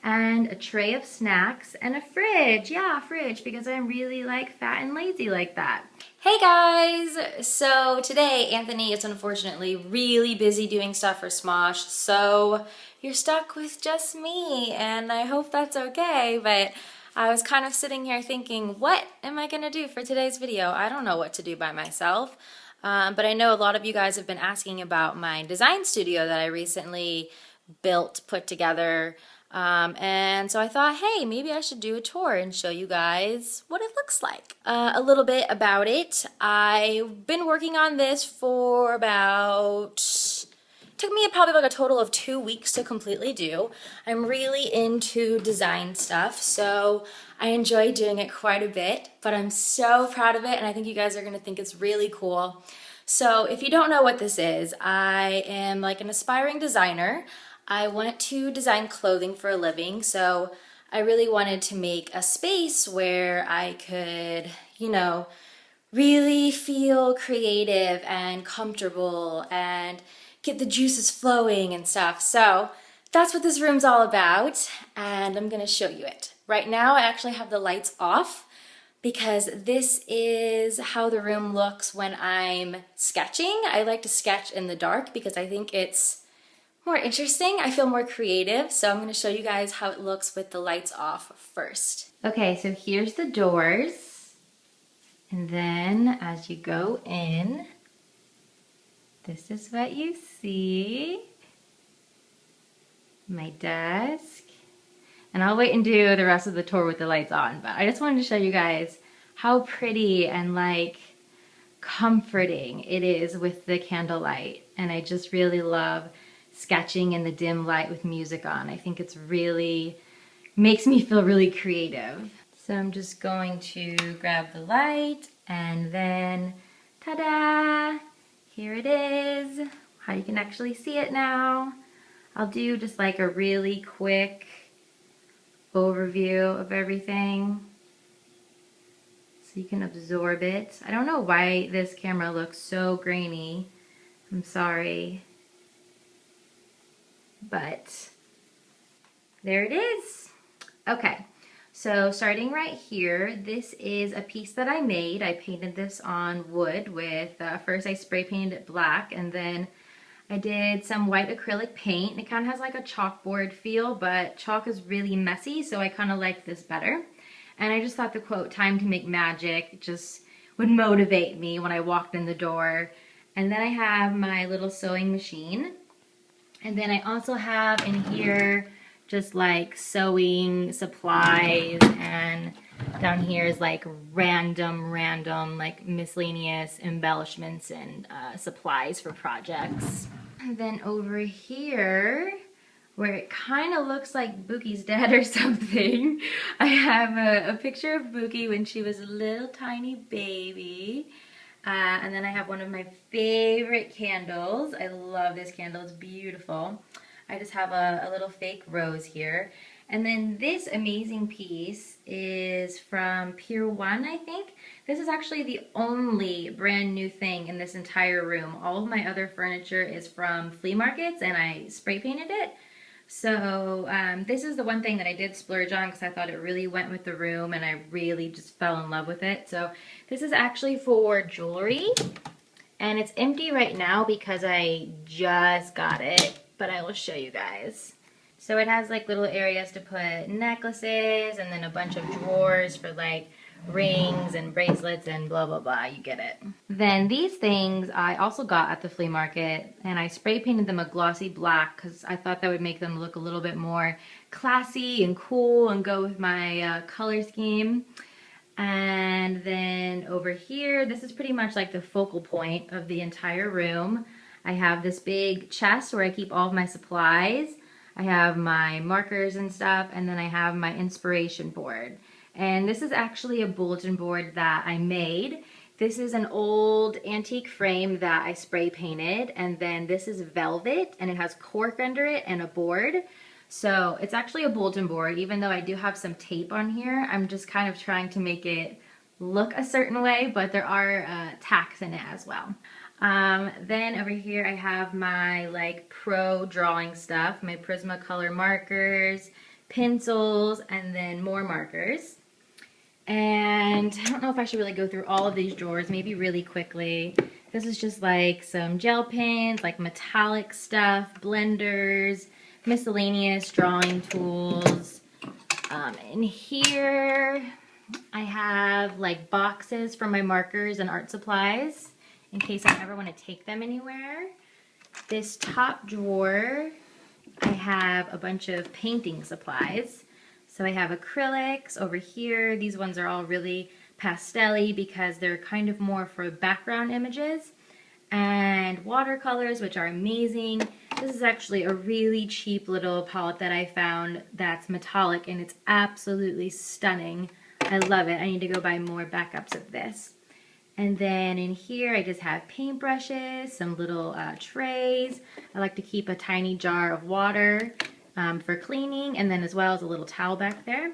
and a tray of snacks and a fridge. Yeah, fridge, because I'm really like fat and lazy like that. Hey guys! So today Anthony is unfortunately really busy doing stuff for Smosh, so you're stuck with just me, and I hope that's okay, but I was kind of sitting here thinking, what am I gonna do for today's video? I don't know what to do by myself, but I know a lot of you guys have been asking about my design studio that I recently built, put together, and so I thought, hey, maybe I should do a tour and show you guys what it looks like. A little bit about it. I've been working on this for took me probably like a total of 2 weeks to completely do. I'm really into design stuff, so I enjoy doing it quite a bit, but I'm so proud of it, and I think you guys are gonna think it's really cool. So if you don't know what this is, I am like an aspiring designer. I want to design clothing for a living, so I really wanted to make a space where I could, you know, really feel creative and comfortable and get the juices flowing and stuff. So that's what this room's all about, and I'm gonna show you it. Right now I actually have the lights off because this is how the room looks when I'm sketching. I like to sketch in the dark because I think it's more interesting. I feel more creative, so I'm gonna show you guys how it looks with the lights off first. Okay, so here's the doors, and then as you go in, this is what you see. My desk. And I'll wait and do the rest of the tour with the lights on, but I just wanted to show you guys how pretty and like comforting it is with the candlelight. And I just really love sketching in the dim light with music on. I think it's really, makes me feel really creative. So I'm just going to grab the light and then, ta-da! Here it is, how you can actually see it now. I'll do just like a really quick overview of everything so you can absorb it. I don't know why this camera looks so grainy. I'm sorry. But there it is. Okay, so starting right here, this is a piece that I made. I painted this on wood with, first I spray painted it black, and then I did some white acrylic paint. It kind of has like a chalkboard feel, but chalk is really messy, so I kind of like this better. And I just thought the quote, "time to make magic," just would motivate me when I walked in the door. And then I have my little sewing machine. And then I also have in here just like sewing supplies, and down here is like random like miscellaneous embellishments and supplies for projects. And then over here, where it kind of looks like Bookie's dead or something, I have a picture of Bookie when she was a little tiny baby. And then I have one of my favorite candles. I love this candle, it's beautiful. I just have a little fake rose here. And then this amazing piece is from Pier 1, I think. This is actually the only brand new thing in this entire room. All of my other furniture is from flea markets, and I spray painted it. So this is the one thing that I did splurge on because I thought it really went with the room, and I really just fell in love with it. So this is actually for jewelry, and it's empty right now because I just got it, but I will show you guys. So it has like little areas to put necklaces, and then a bunch of drawers for like rings and bracelets and blah blah blah, you get it. Then these things I also got at the flea market, and I spray painted them a glossy black because I thought that would make them look a little bit more classy and cool and go with my color scheme. And then over here, this is pretty much like the focal point of the entire room. I have this big chest where I keep all of my supplies. I have my markers and stuff, and then I have my inspiration board. And this is actually a bulletin board that I made. This is an old antique frame that I spray painted, and then this is velvet, and it has cork under it and a board. So it's actually a bulletin board, even though I do have some tape on here. I'm just kind of trying to make it look a certain way, but there are tacks in it as well. Then over here I have my like pro drawing stuff, my Prismacolor markers, pencils, and then more markers. And I don't know if I should really go through all of these drawers, maybe really quickly. This is just like some gel pens, like metallic stuff, blenders, miscellaneous drawing tools. In here, I have like boxes for my markers and art supplies in case I ever want to take them anywhere. This top drawer, I have a bunch of painting supplies. So I have acrylics over here. These ones are all really pastel-y because they're kind of more for background images. And watercolors, which are amazing. This is actually a really cheap little palette that I found that's metallic, and it's absolutely stunning. I love it. I need to go buy more backups of this. And then in here I just have paintbrushes, some little trays. I like to keep a tiny jar of water for cleaning, and then as well as a little towel back there.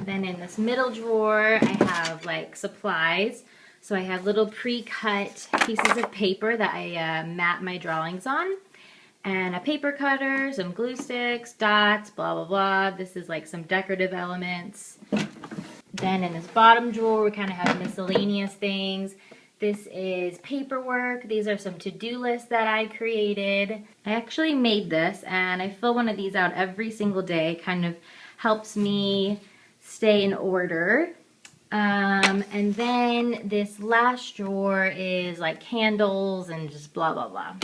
Then in this middle drawer I have like supplies. So I have little pre-cut pieces of paper that I mat my drawings on, and a paper cutter, some glue sticks, dots, blah blah blah. This is like some decorative elements. Then in this bottom drawer we kind of have miscellaneous things. This is paperwork. These are some to-do lists that I created. I actually made this, and I fill one of these out every single day. It kind of helps me stay in order. And then this last drawer is like candles and just blah blah blah.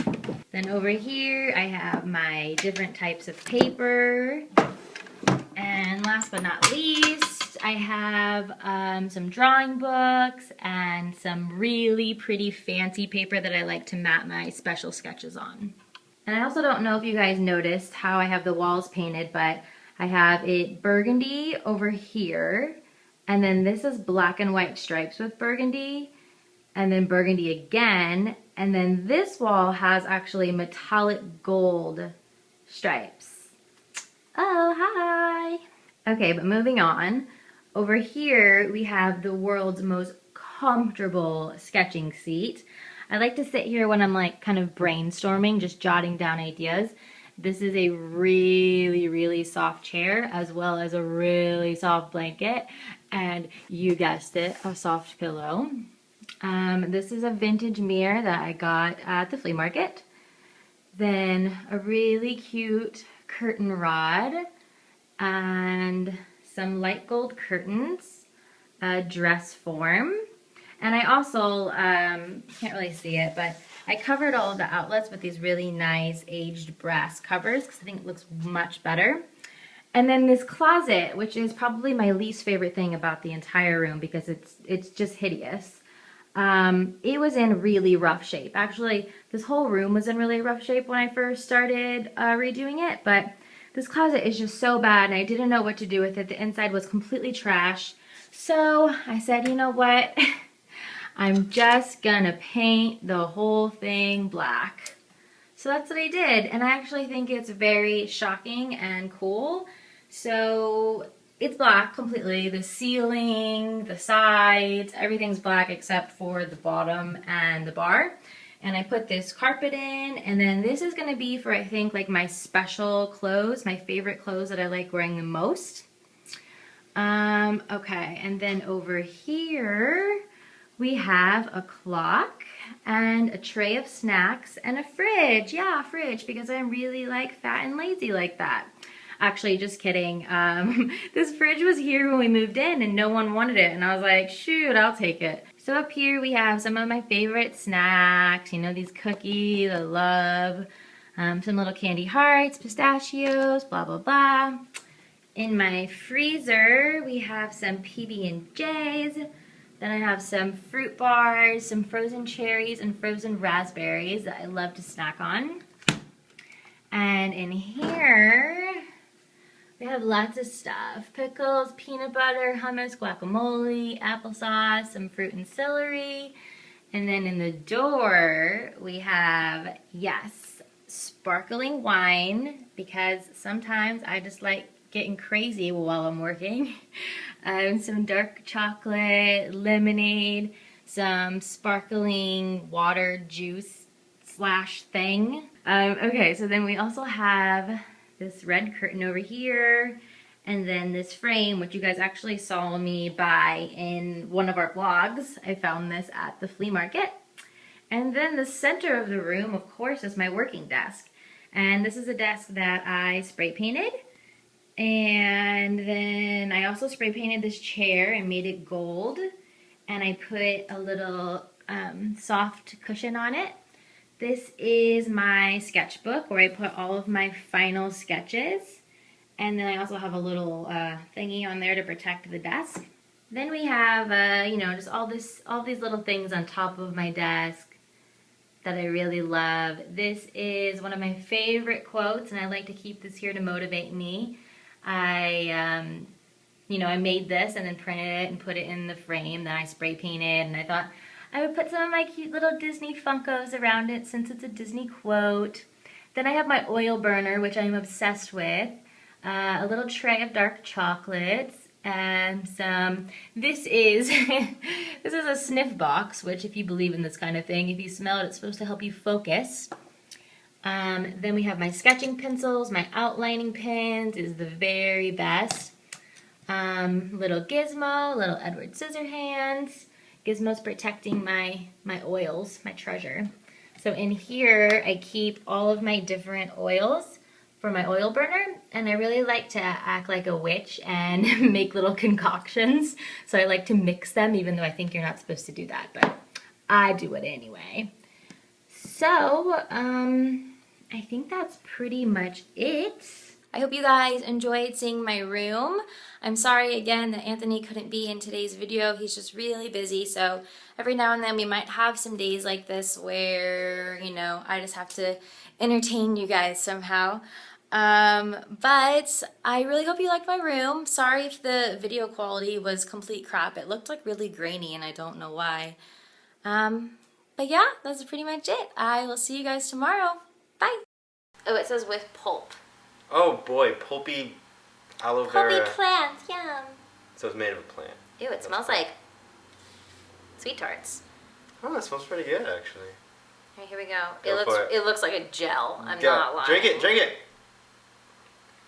Then over here I have my different types of paper. And last but not least, I have some drawing books and some really pretty fancy paper that I like to mat my special sketches on. And I also don't know if you guys noticed how I have the walls painted, but I have it burgundy over here. And then this is black and white stripes with burgundy, and then burgundy again. And then this wall has actually metallic gold stripes. Oh, hi. Okay, but moving on. Over here, we have the world's most comfortable sketching seat. I like to sit here when I'm like kind of brainstorming, just jotting down ideas. This is a really, really soft chair, as well as a really soft blanket, and you guessed it, a soft pillow. This is a vintage mirror that I got at the flea market. Then a really cute curtain rod, and some light gold curtains, a dress form. And I also, can't really see it, but I covered all of the outlets with these really nice aged brass covers because I think it looks much better. And then this closet, which is probably my least favorite thing about the entire room because it's just hideous. It was in really rough shape. Actually, this whole room was in really rough shape when I first started redoing it, but this closet is just so bad and I didn't know what to do with it. The inside was completely trash. So I said, you know what? I'm just gonna paint the whole thing black. So that's what I did, and I actually think it's very shocking and cool. So it's black completely. The ceiling, the sides, everything's black except for the bottom and the bar. And I put this carpet in, and then this is gonna be for, I think, like my special clothes, my favorite clothes that I like wearing the most. Okay, and then over here, we have a clock and a tray of snacks and a fridge. Yeah, a fridge, because I'm really like fat and lazy like that. Actually, just kidding. This fridge was here when we moved in and no one wanted it. And I was like, shoot, I'll take it. So up here we have some of my favorite snacks. You know, these cookies I love. Some little candy hearts, pistachios, blah, blah, blah. In my freezer, we have some PB&Js. Then I have some fruit bars, some frozen cherries, and frozen raspberries that I love to snack on. And in here, we have lots of stuff. Pickles, peanut butter, hummus, guacamole, applesauce, some fruit and celery. And then in the door, we have, yes, sparkling wine, because sometimes I just like getting crazy while I'm working. Some dark chocolate, lemonade, some sparkling water juice slash thing. Okay, so then we also have this red curtain over here, And then this frame, which you guys actually saw me buy in one of our vlogs. I found this at the flea market. And then the center of the room, of course, is my working desk. And this is a desk that I spray painted. And then I also spray painted this chair and made it gold. And I put a little soft cushion on it. This is my sketchbook where I put all of my final sketches. And then I also have a little thingy on there to protect the desk. Then we have, you know, just all these little things on top of my desk that I really love. This is one of my favorite quotes, and I like to keep this here to motivate me. You know, I made this and then printed it and put it in the frame that I spray painted, and I thought I would put some of my cute little Disney Funkos around it since it's a Disney quote. Then I have my oil burner, which I'm obsessed with. A little tray of dark chocolates, and this is this is a sniff box, which if you believe in this kind of thing, if you smell it, it's supposed to help you focus. Then we have my sketching pencils, my outlining pens is the very best. Little Gizmo, little Edward Scissorhands. Gizmo's protecting my oils, my treasure. So in here, I keep all of my different oils for my oil burner, and I really like to act like a witch and make little concoctions. So I like to mix them, even though I think you're not supposed to do that, but I do it anyway. So, I think that's pretty much it. I hope you guys enjoyed seeing my room. I'm sorry again that Anthony couldn't be in today's video. He's just really busy, so every now and then we might have some days like this where, you know, I just have to entertain you guys somehow. But I really hope you liked my room. Sorry if the video quality was complete crap. It looked like really grainy and I don't know why. But yeah, that's pretty much it. I will see you guys tomorrow. Bye. Oh, it says with pulp. Oh boy, pulpy aloe vera. Pulpy plants, yum. So it's made of a plant. Ew, it smells like sweet tarts. Oh, it smells pretty good actually. All right, here we go. Go for it. It looks like a gel. I'm Go. not lying. Drink it, drink it.